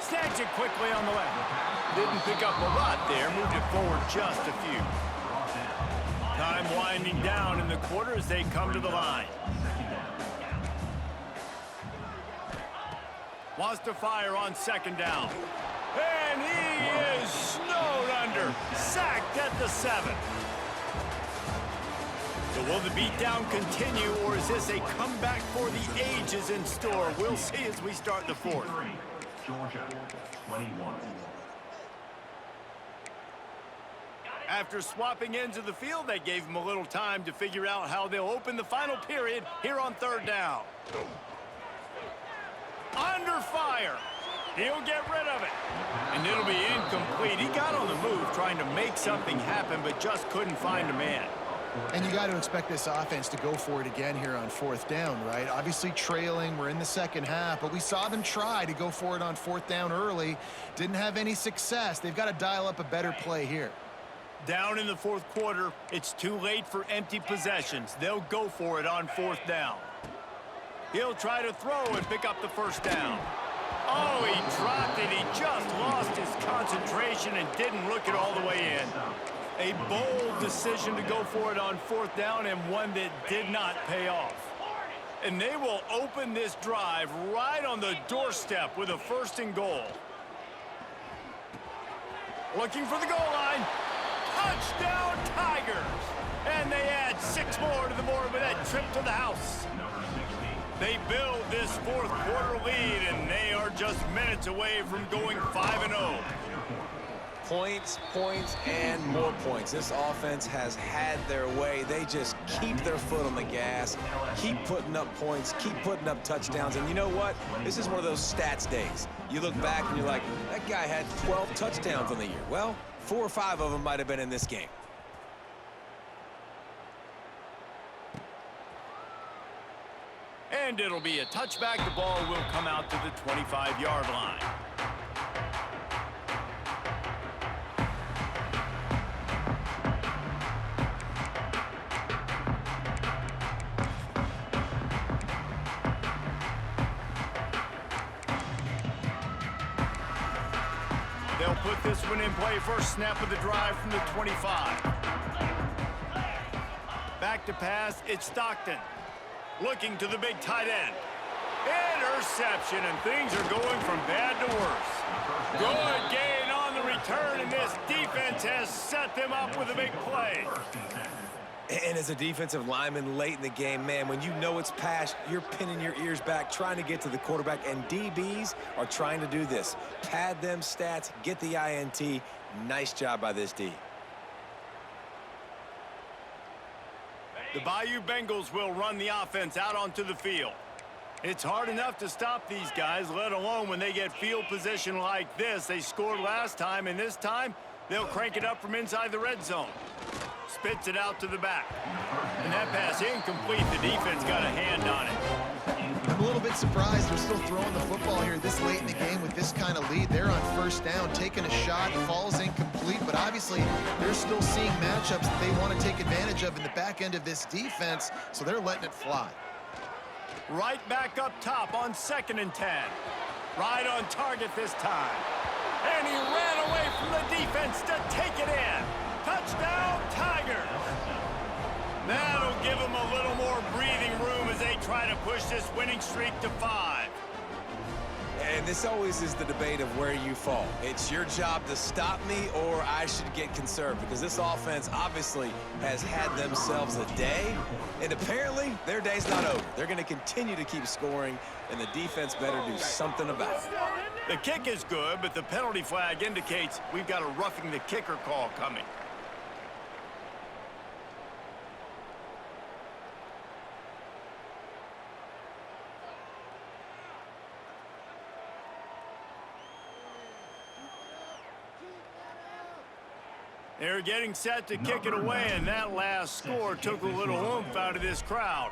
Snags it quickly on the left. Didn't pick up a lot there. Moved it forward just a few. Time winding down in the quarter as they come to the line. Wants to fire on 2nd down. And he is snowed under. Sacked at the 7. So will the beatdown continue, or is this a comeback for the ages in store? We'll see as we start the 4th.
Georgia, 21.
After swapping ends of the field, they gave him a little time to figure out how they'll open the final period here on 3rd down. Under fire. He'll get rid of it. And it'll be incomplete. He got on the move trying to make something happen, but just couldn't find a man.
And you got to expect this offense to go for it again here on 4th down, right? Obviously trailing, we're in the second half, but we saw them try to go for it on 4th down early. Didn't have any success. They've got to dial up a better play here.
Down in the 4th quarter, it's too late for empty possessions. They'll go for it on 4th down. He'll try to throw and pick up the 1st down. Oh, he dropped it. He just lost his concentration and didn't look it all the way in. A bold decision to go for it on 4th down, and one that did not pay off. And they will open this drive right on the doorstep with a 1st and goal. Looking for the goal line. Touchdown, Tigers! And they add 6 more to the board with that trip to the house. They build this 4th quarter lead, and they are just minutes away from going 5-0.
Points, points, and more points. This offense has had their way. They just keep their foot on the gas, keep putting up points, keep putting up touchdowns. And you know what? This is one of those stats days. You look back and you're like, that guy had 12 touchdowns on the year. Well, 4 or 5 of them might have been in this game.
And it'll be a touchback. The ball will come out to the 25-yard line. They'll put this one in play. First snap of the drive from the 25. Back to pass, it's Stockton. Looking to the big tight end. Interception, and things are going from bad to worse. Good gain on the return, and this defense has set them up with a big play.
And as a defensive lineman late in the game, man, when you know it's pass, you're pinning your ears back, trying to get to the quarterback, and DBs are trying to do this. Pad them stats, get the INT. Nice job by this D.
The Bayou Bengals will run the offense out onto the field. It's hard enough to stop these guys, let alone when they get field position like this. They scored last time, and this time they'll crank it up from inside the red zone. Spits it out to the back. And that pass incomplete. The defense got a hand on it.
I'm a little bit surprised they're still throwing the football here this late in the game with this kind of lead. They're on first down, taking a shot, falls incomplete, but obviously they're still seeing matchups that they want to take advantage of in the back end of this defense, so they're letting it fly.
Right back up top on 2nd and 10. Right on target this time. And he ran away from the defense to take it in. Touchdown, Tigers! That'll give them a little more breathing room as they try to push this winning streak to 5.
And this always is the debate of where you fall. It's your job to stop me, or I should get conserved, because this offense obviously has had themselves a day, and apparently their day's not over. They're going to continue to keep scoring, and the defense better do something about it.
The kick is good, but the penalty flag indicates we've got a roughing the kicker call coming. They're getting set to kick it away, and that last score took a little oomph out of this crowd.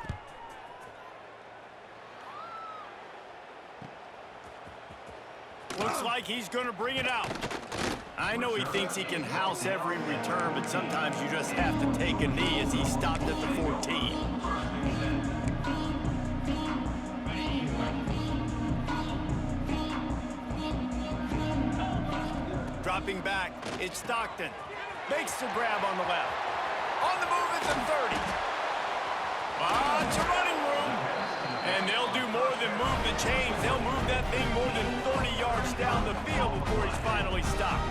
Looks like he's going to bring it out. I know he thinks he can house every return, but sometimes you just have to take a knee as he stopped at the 14. Dropping back, it's Stockton. Makes the grab on the left. On the move at the 30. It's a running room. And they'll do more than move the chains. They'll move that thing more than 30 yards down the field before he's finally stopped.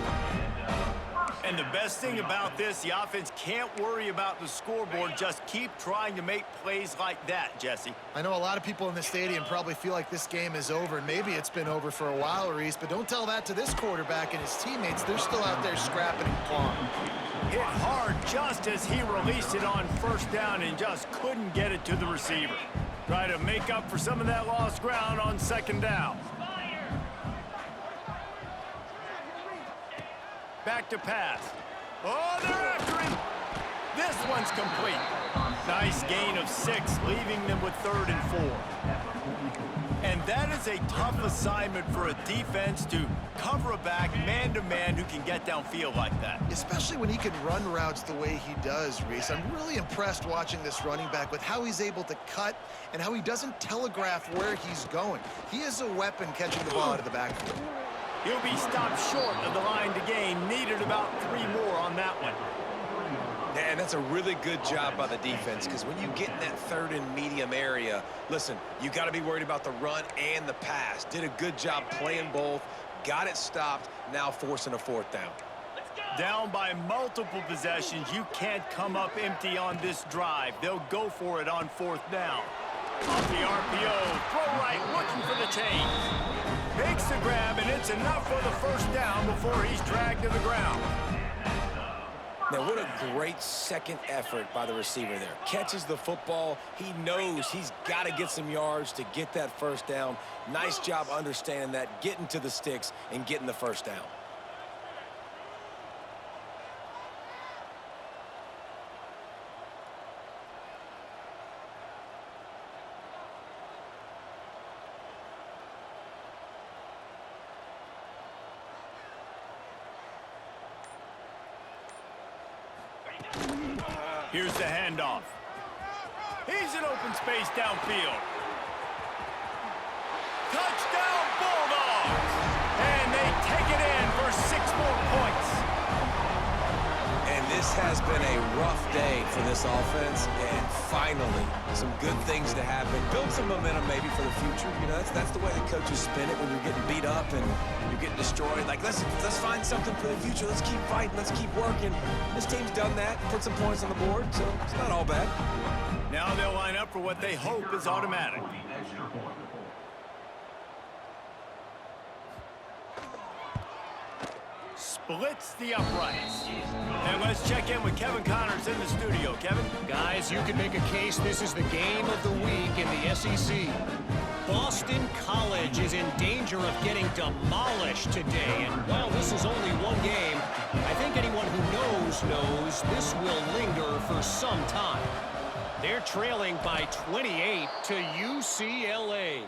And the best thing about this, the offense can't worry about the scoreboard. Just keep trying to make plays like that, Jesse.
I know a lot of people in the stadium probably feel like this game is over, and maybe it's been over for a while, Reese, but don't tell that to this quarterback and his teammates. They're still out there scrapping and clawing.
Hit hard just as he released it on first down and just couldn't get it to the receiver. Try to make up for some of that lost ground on 2nd down. Back to pass. Oh, they're after him. This one's complete. Nice gain of 6, leaving them with 3rd and 4. And that is a tough assignment for a defense to cover a back man-to-man who can get downfield like that.
Especially when he can run routes the way he does, Reese. I'm really impressed watching this running back with how he's able to cut and how he doesn't telegraph where he's going. He is a weapon catching the ball out of the backfield.
He'll be stopped short of the line to gain. Needed about 3 more on that one.
And that's a really good job by the defense, because when you get in that 3rd and medium area, listen, you got to be worried about the run and the pass. Did a good job playing both, got it stopped, now forcing a 4th down.
Down by multiple possessions, you can't come up empty on this drive. They'll go for it on 4th down. Off the RPO, throw right, looking for the change. Makes the grab, and it's enough for the 1st down before he's dragged to the ground.
Now, what a great second effort by the receiver there. Catches the football. He knows he's got to get some yards to get that 1st down. Nice job understanding that, getting to the sticks and getting the 1st down.
Here's the handoff. He's in open space downfield. Touchdown, Bulldogs! And they take it in for 6 more points.
And This has been a rough day for this offense, and finally, some good things to happen. Build some momentum maybe for the future. You know, that's the way the coaches spin it when you're getting beat up and you're getting destroyed. Like, let's find something for the future. Let's keep fighting. Let's keep working. This team's done that, put some points on the board, so it's not all bad.
Now they'll line up for what they hope is automatic. Splits the uprights. And let's check in with Kevin Connors in the studio. Kevin?
Guys, you could make a case this is the game of the week in the SEC. Boston College is in danger of getting demolished today. And while this is only one game, I think anyone who knows this will linger for some time. They're trailing by 28 to UCLA.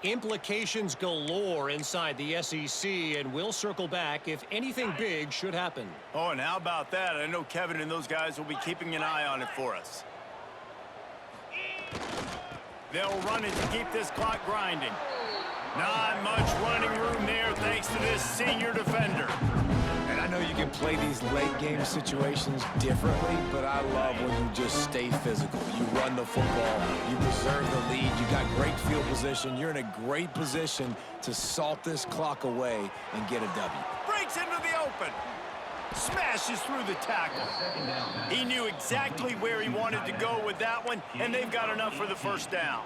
Implications galore inside the SEC, and we'll circle back if anything big should happen.
Oh, and how about that? I know Kevin and those guys will be keeping an eye on it for us. They'll run it to keep this clock grinding. Not much running room there thanks to this senior defender.
And I know you can play these late game situations differently, but I love when you just stay physical. You run the football, you preserve the lead, you got great field position, you're in a great position to salt this clock away and get a W.
Breaks into the open. Smashes through the tackle. He knew exactly where he wanted to go with that one, and they've got enough for the first down.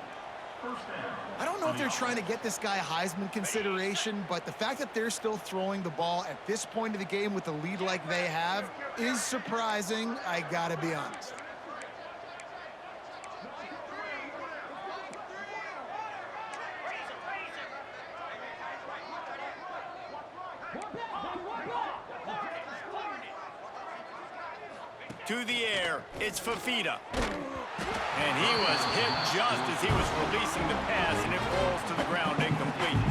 I don't know if they're trying to get this guy Heisman consideration, but the fact that they're still throwing the ball at this point of the game with the lead like they have is surprising, I gotta be honest.
To the air, it's Fafita. And he was hit just as he was releasing the pass, and it falls to the ground incomplete.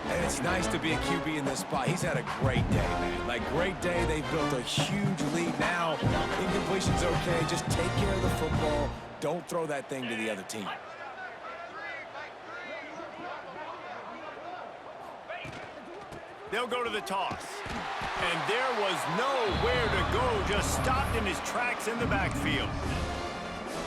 And it's nice to be a QB in this spot. He's had a great day, man. Like, great day. They've built a huge lead now. Incompletion's okay. Just take care of the football. Don't throw that thing to the other team.
They'll go to the toss. And there was nowhere to go, just stopped in his tracks in the backfield.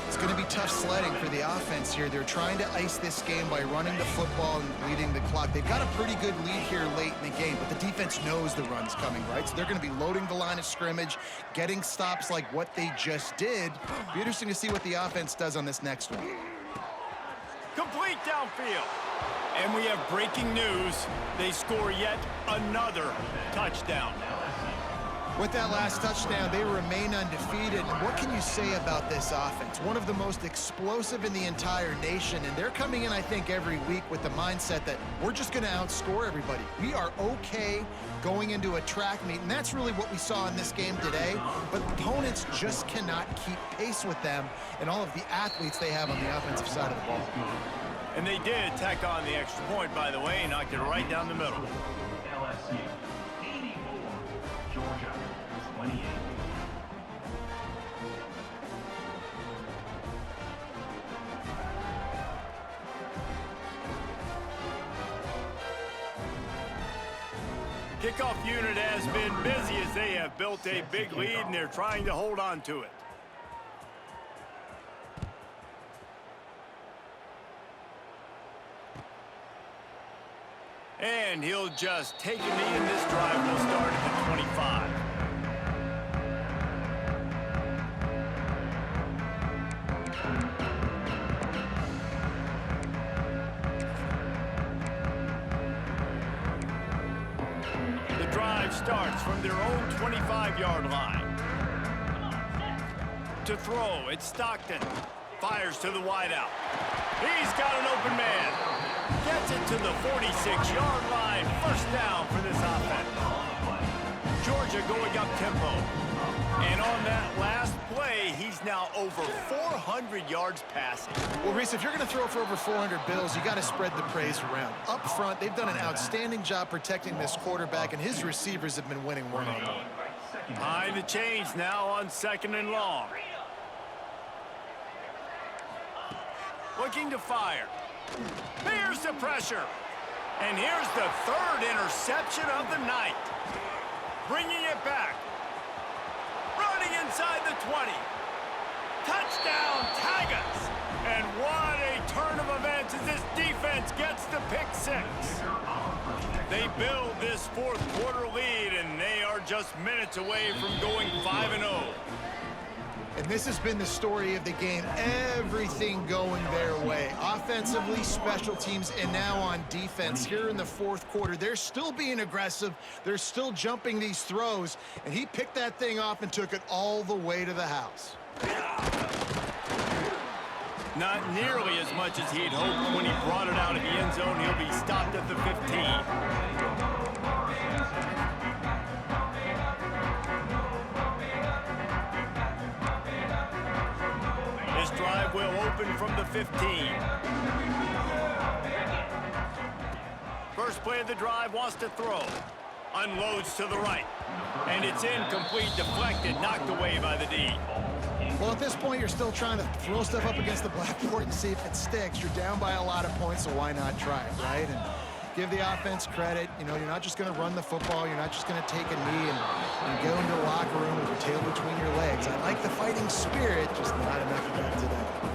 It's going to be tough sledding for the offense here. They're trying to ice this game by running the football and leading the clock. They've got a pretty good lead here late in the game, but the defense knows the run's coming, right? So they're going to be loading the line of scrimmage, getting stops like what they just did. Be interesting to see what the offense does on this next one.
Complete downfield. And we have breaking news. They score yet another touchdown.
With that last touchdown, they remain undefeated. And what can you say about this offense? One of the most explosive in the entire nation. And they're coming in, I think, every week with the mindset that we're just going to outscore everybody. We are okay going into a track meet. And that's really what we saw in this game today. But opponents just cannot keep pace with them and all of the athletes they have on the offensive side of the ball.
And they did tack on the extra point, by the way, and knocked it right down the middle.
LSU 84, Georgia 28.
Kickoff unit has been busy as they have built a big lead, and they're trying to hold on to it. And he'll just take a knee, and this drive will start at the 25. The drive starts from their own 25-yard line. To throw, it's Stockton. Fires to the wideout. He's got an open man. Gets it to the 46-yard line. First down for this offense. Georgia going up tempo. And on that last play, he's now over 400 yards passing.
Well, Reese, if you're going to throw for over 400 bills, you got to spread the praise around. Up front, they've done an outstanding job protecting this quarterback, and his receivers have been winning one-on-one.
Behind the chains now on 2nd and long. Looking to fire. Here's the pressure. And here's the 3rd interception of the night. Bringing it back. Running inside the 20. Touchdown, Tigers! And what a turn of events as this defense gets the pick six. They build this fourth quarter lead, and they are just minutes away from going 5-0.
And this has been the story of the game. Everything going their way. Offensively, special teams, and now on defense. Here in the fourth quarter, they're still being aggressive. They're still jumping these throws. And he picked that thing off and took it all the way to the house.
Not nearly as much as he'd hoped when he brought it out of the end zone. He'll be stopped at the 15. This drive will open from the 15. First play of the drive, wants to throw. Unloads to the right. And it's incomplete, deflected, knocked away by the D.
Well, at this point, you're still trying to throw stuff up against the blackboard and see if it sticks. You're down by a lot of points, so why not try it, right? And give the offense credit. You know, you're not just going to run the football. You're not just going to take a knee and go into the locker room with your tail between your legs. I like the fighting spirit, just not enough of that today.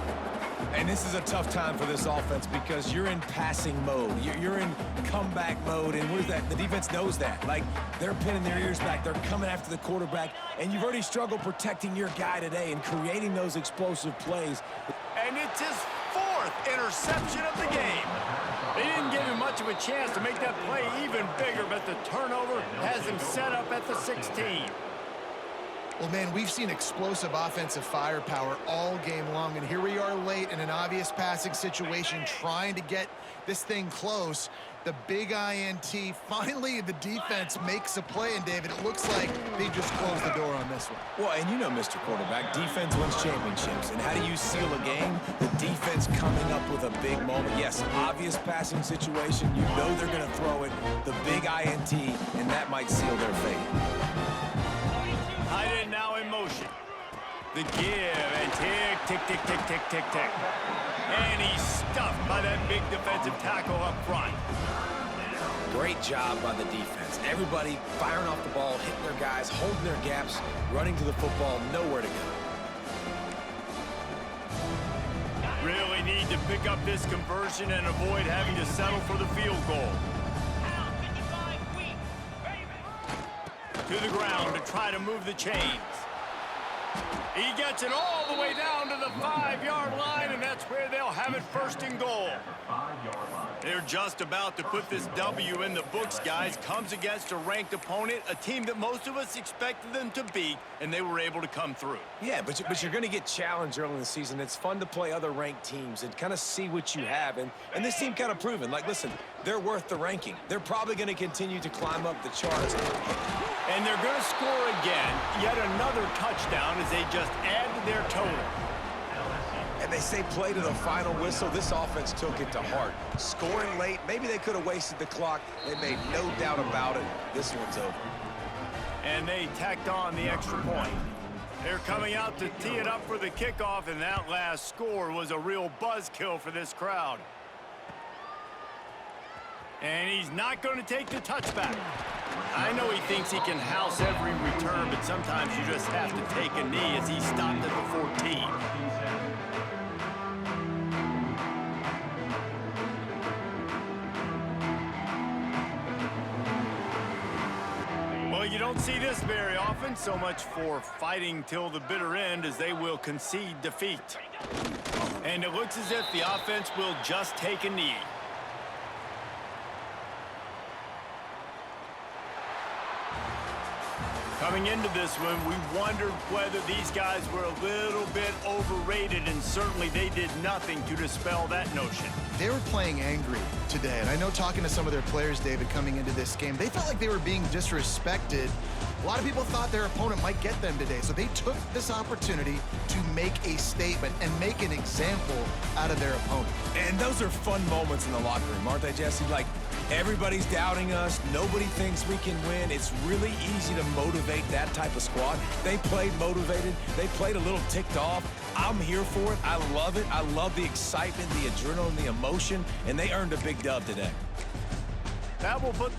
And this is a tough time for this offense because you're in passing mode. You're in comeback mode, and where's that? The defense knows that. Like, they're pinning their ears back. They're coming after the quarterback, and you've already struggled protecting your guy today and creating those explosive plays.
And it's his fourth interception of the game. They didn't give him much of a chance to make that play even bigger, but the turnover has him set up at the 16.
Well, man, we've seen explosive offensive firepower all game long, and here we are late in an obvious passing situation trying to get this thing close. The big INT, finally the defense makes a play, and David, it looks like they just closed the door on this one.
Well, and you know, Mr. Quarterback, defense wins championships. And how do you seal a game? The defense coming up with a big moment. Yes, obvious passing situation. You know they're going to throw it. The big INT, and that might seal their fate.
Tight end now in motion. The give, and tick, tick, tick, tick, tick, tick, tick. And he's stuffed by that big defensive tackle up front.
Great job by the defense. Everybody firing off the ball, hitting their guys, holding their gaps, running to the football, nowhere to go.
Really need to pick up this conversion and avoid having to settle for the field goal. To the ground to try to move the chains. He gets it all the way down to the 5-yard line, and that's where they'll have it first and goal. They're just about to put this W in the books, guys. Comes against a ranked opponent, a team that most of us expected them to beat, and they were able to come through.
Yeah, but you're going to get challenged early in the season. It's fun to play other ranked teams and kind of see what you have. And this team kind of proven, like, listen, they're worth the ranking. They're probably going to continue to climb up the charts.
And they're going to score again, yet another touchdown as they just add to their total.
And they say play to the final whistle. This offense took it to heart. Scoring late, maybe they could have wasted the clock. They made no doubt about it. This one's over.
And they tacked on the extra point. They're coming out to tee it up for the kickoff, and that last score was a real buzzkill for this crowd. And he's not going to take the touchback. I know he thinks he can house every return, but sometimes you just have to take a knee as he stopped at the 14. Well, you don't see this very often. So much for fighting till the bitter end as they will concede defeat. And it looks as if the offense will just take a knee. Coming into this one, we wondered whether these guys were a little bit overrated, and certainly they did nothing to dispel that notion.
They were playing angry today, and I know talking to some of their players, David, coming into this game, they felt like they were being disrespected. A lot of people thought their opponent might get them today, so they took this opportunity to make a statement and make an example out of their opponent.
And those are fun moments in the locker room, aren't they, Jesse? Like, everybody's doubting us. Nobody thinks we can win. It's really easy to motivate that type of squad. They played motivated. They played a little ticked off. I'm here for it. I love it. I love the excitement, the adrenaline, the emotion, and they earned a big dub today.
That will put